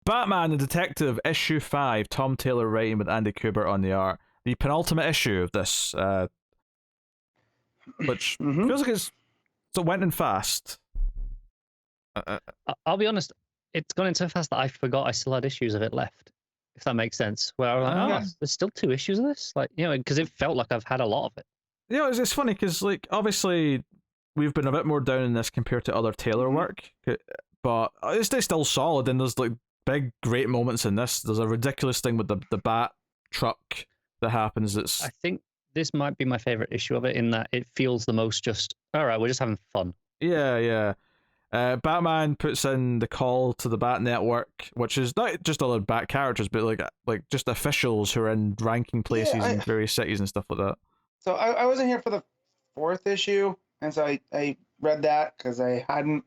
Batman the Detective, issue 5, Tom Taylor writing with Andy Kubert on the art. The penultimate issue of this, which feels like it went in fast. I'll be honest, it's gone in so fast that I forgot I still had issues of it left, if that makes sense. Where I was like, there's still 2 issues of this? Like, because it felt like I've had a lot of it. It's funny because, like, obviously we've been a bit more down in this compared to other Taylor work, but it's still solid, and there's, like, big, great moments in this. There's a ridiculous thing with the bat truck that happens. I think this might be my favorite issue of it, in that it feels the most just, all right, we're just having fun. Yeah. Batman puts in the call to the Bat Network, which is not just other Bat characters, but like just officials who are in ranking places in various cities and stuff like that. So I wasn't here for the 4th issue, and so I read that because I hadn't.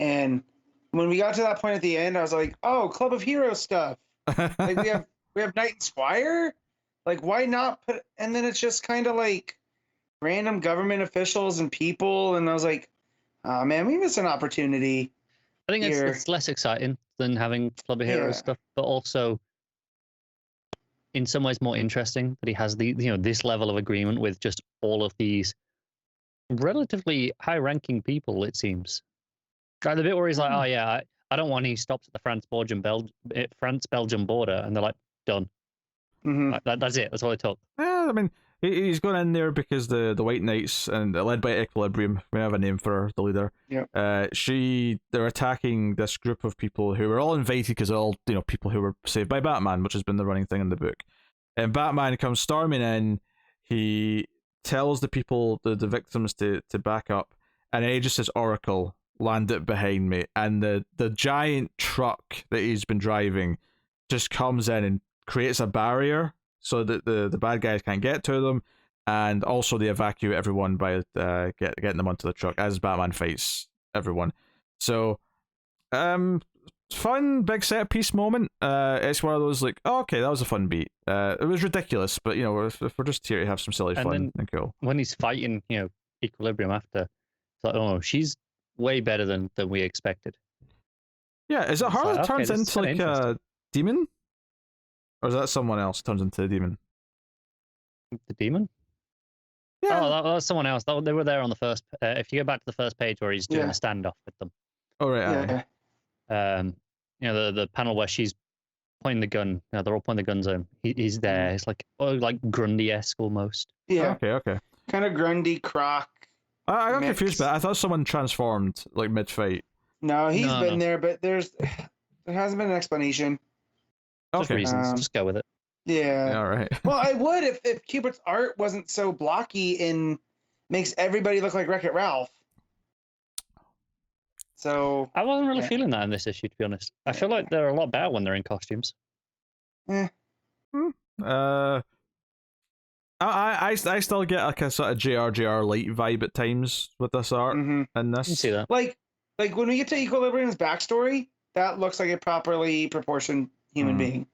And when we got to that point at the end, I was like, oh, Club of Heroes stuff. Like we have Knight and Squire. Like, why not put? And then it's just kind of like random government officials and people, and I was like, oh man, we missed an opportunity. I think it's less exciting than having Club of Heroes stuff, but also in some ways more interesting that he has this level of agreement with just all of these relatively high-ranking people. It seems. The bit where he's like, "Oh yeah, I don't want any stops at the France-Belgium border," and they're like, "Done." That's it. That's all it took. Yeah, I mean, he's gone in there because the White Knights, and led by Equilibrium, we have a name for her, the leader. Yeah. They're attacking this group of people who were all invited because they're all people who were saved by Batman, which has been the running thing in the book. And Batman comes storming in. He tells the people, the victims, to back up, and then he just says, "Oracle, land it behind me." And the giant truck that he's been driving just comes in and creates a barrier so that the bad guys can't get to them, and also they evacuate everyone by getting them onto the truck as Batman fights everyone. So, fun big set piece moment. It's one of those like, oh, okay, that was a fun beat. It was ridiculous, but if we're just here to have some silly fun, then cool. When he's fighting, Equilibrium after, it's like, oh, she's way better than we expected. Yeah, is it her that turns into like a demon? Or is that someone else turns into a demon? The demon? Yeah. Oh, that was someone else. They were there on the first. If you go back to the first page where he's doing a standoff with them. Oh right. Yeah. The panel where she's pointing the gun. They're all pointing the guns at him. He's there. It's like Grundy-esque almost. Yeah. Okay. Kind of Grundy, Croc. I got confused, but I thought someone transformed like mid-fight. No, he's been there, but there hasn't been an explanation. Just reasons. Just go with it. Yeah. All right. Well, I would if Kubert's art wasn't so blocky and makes everybody look like Wreck-It Ralph. So I wasn't really feeling that in this issue, to be honest. I feel like they're a lot better when they're in costumes. I still get like a sort of JRJR light vibe at times with this art and this. You see that? Like when we get to Equilibrium's backstory, that looks like a properly proportioned human being.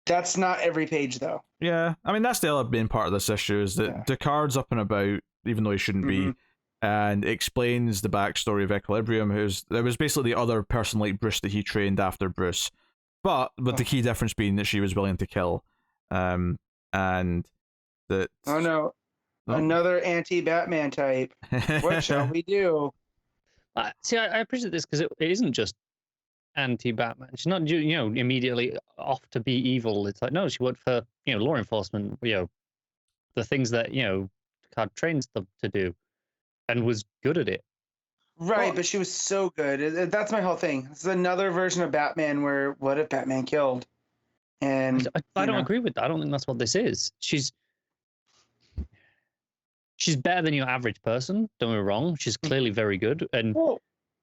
That's not every page, though. Yeah, I mean, that's the other main part of this issue, is that Descartes' up and about, even though he shouldn't be, and explains the backstory of Equilibrium, there was basically the other person like Bruce that he trained after Bruce, but with the key difference being that she was willing to kill. And that... Oh no, another anti-Batman type. What shall we do? See, I appreciate this because it isn't just anti-Batman. She's not, immediately off to be evil. It's like, no, she worked for, law enforcement, the things that, Descartes trains them to do, and was good at it. Right, but she was so good. That's my whole thing. This is another version of Batman where, what if Batman killed? And I don't agree with that. I don't think that's what this is. She's better than your average person. Don't get me wrong. She's clearly very good. And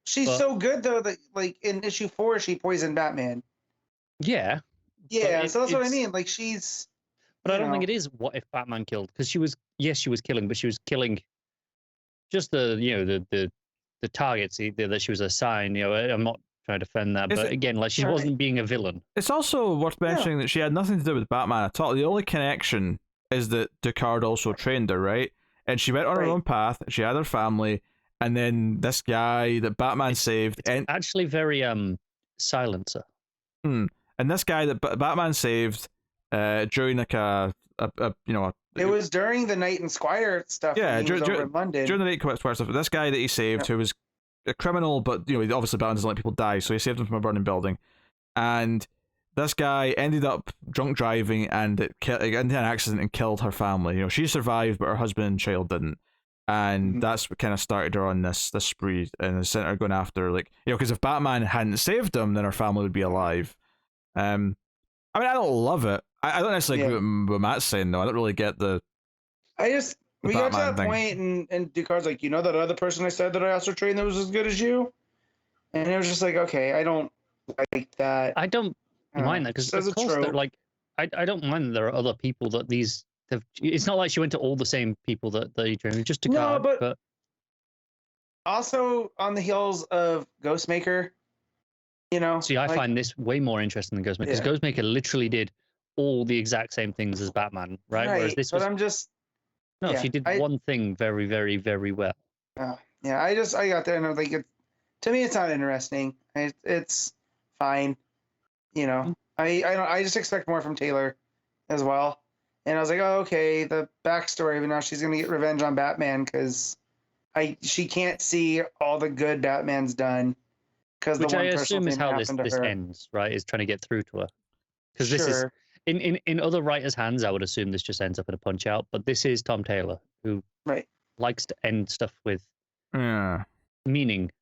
she's so good though that like in issue 4 she poisoned Batman. Yeah. Yeah, so that's what I mean. Like she's. But I don't think it is what if Batman killed, because she was killing, but she was killing just the targets that she was assigned. I'm not trying to defend that, but again, like she wasn't being a villain. It's also worth mentioning that she had nothing to do with Batman at all. The only connection is that Descartes also trained her, right? And she went on her own path. She had her family, and then this guy that Batman saved. It's actually very Silencer. and this guy that Batman saved during like it was during the Knight and Squire stuff. Yeah, when he was over in London. During the Knight and Squire stuff. This guy that he saved, who was a criminal, but obviously Batman doesn't let people die, so he saved him from a burning building. And this guy ended up drunk driving and into an accident and killed her family. She survived, but her husband and child didn't. And that's what kind of started her on this spree, and sent her going after, because if Batman hadn't saved him, then her family would be alive. I mean, I don't love it. I don't necessarily agree with what Matt's saying, though. I don't really get we got to that point, and Ducard's like, that other person I said that I also trained that was as good as you? And it was just like, okay, I don't like that. I don't mind that, because of course, I don't mind that there are other people that these have. It's not like she went to all the same people that they trained, just Ducard. No, but also on the heels of Ghostmaker, See, I find this way more interesting than Ghostmaker, because Ghostmaker literally did all the exact same things as Batman, right? Whereas this was... she did one thing very, very, very well. I got there and I was like, to me, it's not interesting. It's fine, I just expect more from Taylor as well. And I was like, oh, okay, the backstory, but now she's gonna get revenge on Batman because she can't see all the good Batman's done. Which I assume is how this ends, right? Is trying to get through to her. Because this is in other writers' hands, I would assume this just ends up in a punch out. But this is Tom Taylor, who likes to end stuff with meaning.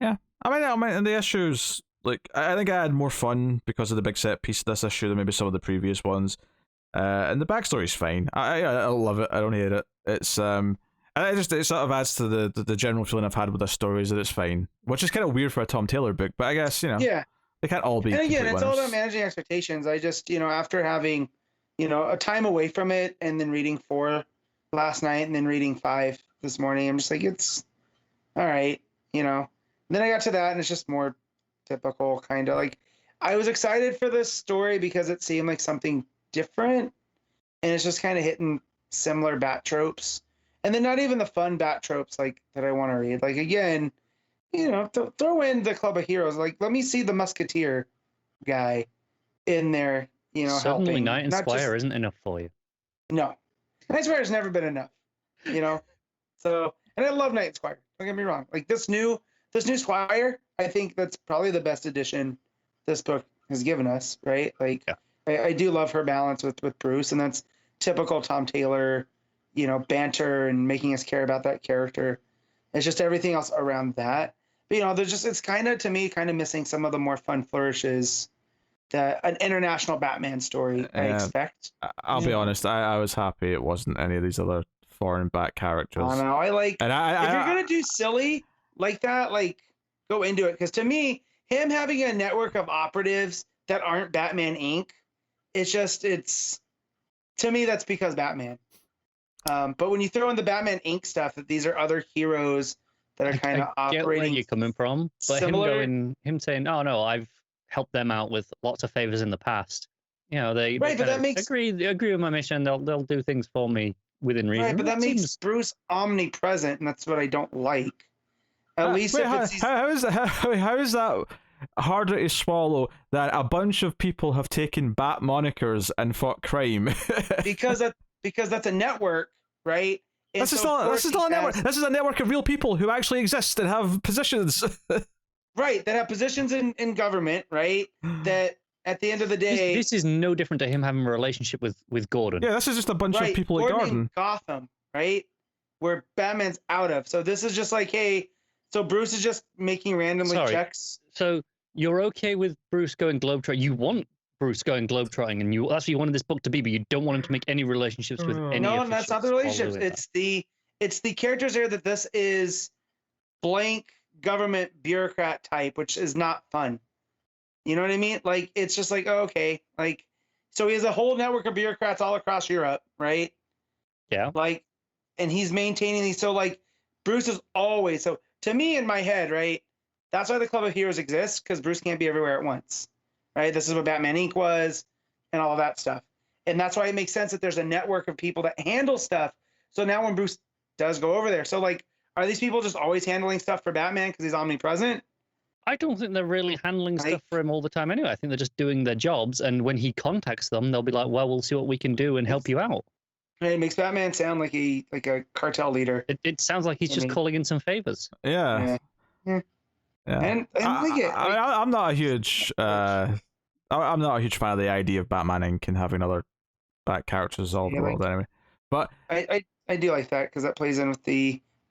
Yeah, I mean, the issues, I think I had more fun because of the big set piece of this issue than maybe some of the previous ones. And the backstory's fine. I love it. I don't hate it. It's it sort of adds to the general feeling I've had with this story is that it's fine, which is kind of weird for a Tom Taylor book, but I guess they can't all be. And again, it's winners. all about managing expectations. I just after having a time away from it and then reading 4 last night and then reading 5 this morning, I'm just like, it's all right, And then I got to that and it's just more typical kind of I was excited for this story because it seemed like something different, and it's just kind of hitting similar Bat tropes. And then not even the fun Bat tropes that I want to read. Again, throw in the Club of Heroes. Let me see the Musketeer guy in there, Suddenly helping. Knight and Squire isn't enough for you. No. Knight and Squire has never been enough, So, and I love Knight and Squire. Don't get me wrong. This new Squire, I think that's probably the best addition this book has given us, right? I do love her balance with Bruce, and that's typical Tom Taylor, banter and making us care about that character. It's just everything else around that. But, it's kind of, to me, missing some of the more fun flourishes that an international Batman story I expect. I'll be honest, I was happy it wasn't any of these other foreign Bat characters. I know, if you're going to do silly like that, go into it. Because to me, him having a network of operatives that aren't Batman Inc., to me, that's because Batman. But when you throw in the Batman Inc. stuff, that these are other heroes that are kind of operating. I get where you're coming from, but similar... him saying, "Oh no, I've helped them out with lots of favors in the past." They but that makes agree with my mission. They'll do things for me within reason. Right, but that makes Bruce omnipresent, and that's what I don't like. At least how is that harder to swallow that a bunch of people have taken Bat monikers and fought crime? because that's a network, right? And this is not a network. This is a network of real people who actually exist and have positions. Right, that have positions in government, right? That at the end of the day, this is no different to him having a relationship with Gordon. Yeah, this is just a bunch of people Gordon at Gordon. In Gotham, right? Where Batman's out of. So this is just hey, so Bruce is just making randomly checks. So you're okay with Bruce going globetrotting? You want Bruce going globetrotting, and that's what you wanted this book to be, but you don't want him to make any relationships with any. No, that's not the relationships. It's the characters there that this is blank government bureaucrat type, which is not fun. You know what I mean? It's just okay. So he has a whole network of bureaucrats all across Europe, right? Yeah. And he's maintaining these. So Bruce is always, so to me in my head, right? That's why the Club of Heroes exists, because Bruce can't be everywhere at once, right? This is what Batman Inc. was and all of that stuff. And that's why it makes sense that there's a network of people that handle stuff. So now when Bruce does go over there, so are these people just always handling stuff for Batman because he's omnipresent? I don't think they're really handling stuff for him all the time anyway. I think they're just doing their jobs, and when he contacts them, they'll be like, "Well, we'll see what we can do and help you out." It makes Batman sound like a cartel leader. It sounds like he's just calling in some favors. Yeah. And I'm not a huge I'm not a huge fan of the idea of Batman Inc. and having other Bat characters all over the world anyway. But I do like that because that plays in with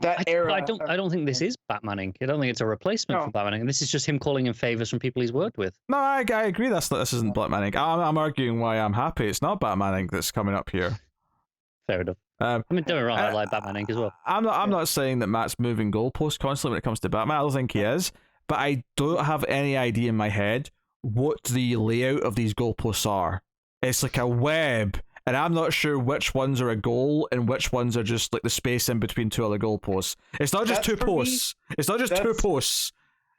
that era. I don't think this is Batman Inc. I don't think it's a replacement for Batman Inc. This is just him calling in favors from people he's worked with. No, I agree. This isn't Batman Inc. I'm arguing why I'm happy it's not Batman Inc. that's coming up here. Fair enough. I mean, don't get me wrong, I like Batman Inc. as well. I'm not saying that Matt's moving goalposts constantly when it comes to Batman. I don't think he is, but I don't have any idea in my head what the layout of these goalposts are. It's like a web, and I'm not sure which ones are a goal and which ones are just like the space in between two other goalposts. It's not just two posts. It's not just two posts.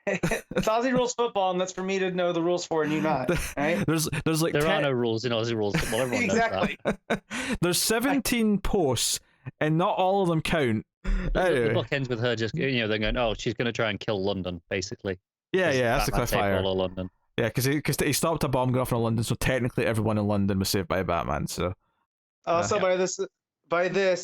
It's Aussie rules football, and that's for me to know the rules for, and you not. Right? There's like there are no rules in Aussie rules football. Everyone exactly. knows that. There's 17 posts, and not all of them count. Anyway. The book ends with her just they're going, oh, she's going to try and kill London, basically. Yeah, that's the cliffhanger. All of London. Yeah, because he stopped a bomb going off in London, so technically everyone in London was saved by Batman. So also by this,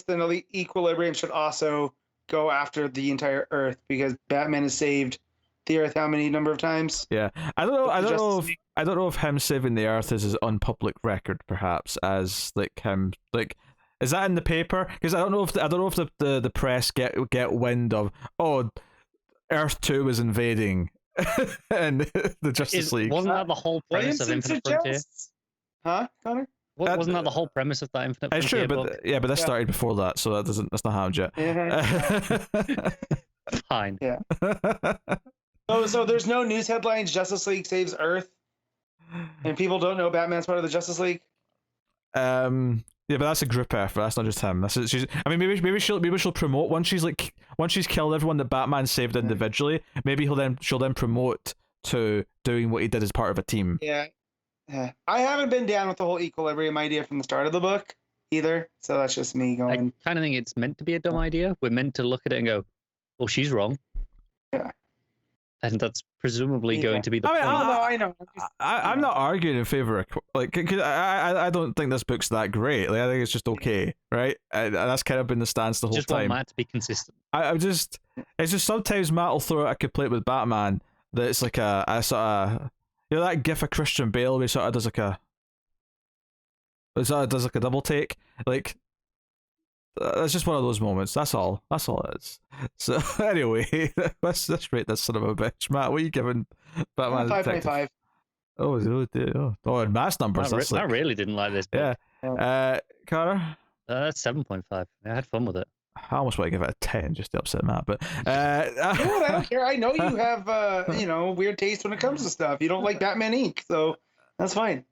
then the equilibrium should also go after the entire Earth because Batman has saved the Earth how many number of times? Yeah, I don't know if him saving the Earth is on public record, perhaps as like him like. Is that in the paper? Because I don't know if the press get wind of Earth 2 is invading and the Justice League. Wasn't that the whole premise of Infinite Frontier? Huh, Connor? Wasn't that the whole premise of that Infinite Frontier? It's true, but this started before that, so that's not happened yet. Fine. Yeah. So there's no news headlines. Justice League saves Earth, and people don't know Batman's part of the Justice League. Yeah, but that's a group effort. That's not just him. Maybe she'll promote once she's killed everyone that Batman saved individually. Maybe she'll then promote to doing what he did as part of a team. Yeah. I haven't been down with the whole equilibrium idea from the start of the book either. So that's just me going. I kind of think it's meant to be a dumb idea. We're meant to look at it and go, "Well, she's wrong." Yeah. And that's presumably going to be the point. I know. I'm not arguing in favor of cause I don't think this book's that great. Like, I think it's just okay, right? And that's kind of been the stance the whole just time. Want Matt to be consistent. It's just sometimes Matt will throw out a complaint with Batman that it's like a sort of that gif of Christian Bale where he sort of does like a double take. Like it's just one of those moments. That's all it is. So anyway, let's rate this son of a bitch. Matt, what are you giving Batman? 5.5. And Matt's numbers. I really didn't like this book. Yeah. Carter? That's 7.5. I had fun with it. I almost want to give it a 10 just to upset Matt, but I don't care. I know you have weird taste when it comes to stuff. You don't like Batman Inc., so that's fine.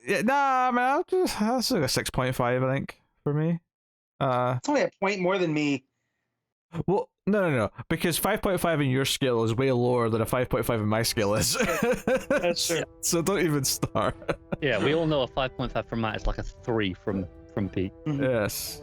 That's like a 6.5, I think, for me. It's only a point more than me. Well, no, because 5.5 in your scale is way lower than a 5.5 in my scale is. That's true. So don't even start. Yeah, we all know a 5.5 from Matt is like a 3 from Pete. Yes.